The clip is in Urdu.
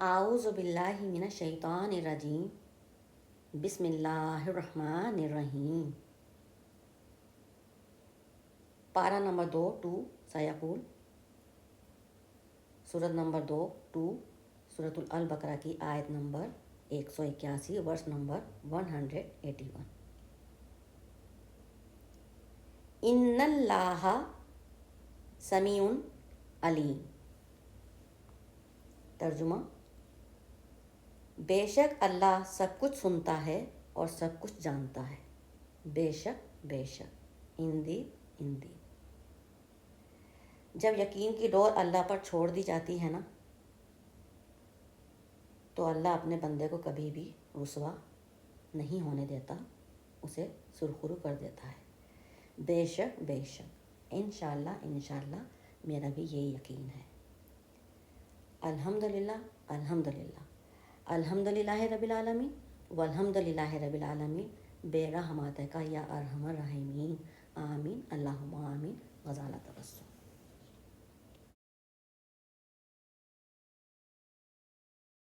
اعوذ باللہ من الشیطان الرجیم، بسم اللہ الرحمن الرحیم۔ پارہ نمبر 2 2 سیقول، سورت نمبر 2 سورت البقرہ کی آیت نمبر 181، ورس نمبر 181۔ ان اللہ سمیع علیم۔ ترجمہ: بے شک اللہ سب کچھ سنتا ہے اور سب کچھ جانتا ہے۔ بے شک اندی۔ جب یقین کی ڈور اللہ پر چھوڑ دی جاتی ہے نا، تو اللہ اپنے بندے کو کبھی بھی رسوا نہیں ہونے دیتا، اسے سرخرو کر دیتا ہے۔ بے شک انشاءاللہ میرا بھی یہی یقین ہے۔ الحمدللہ رب العالمین والحمدللہ رب العالمین بے رحمتک یا ارحم الراحمین، آمین اللہم آمین۔ غزالہ تبسم۔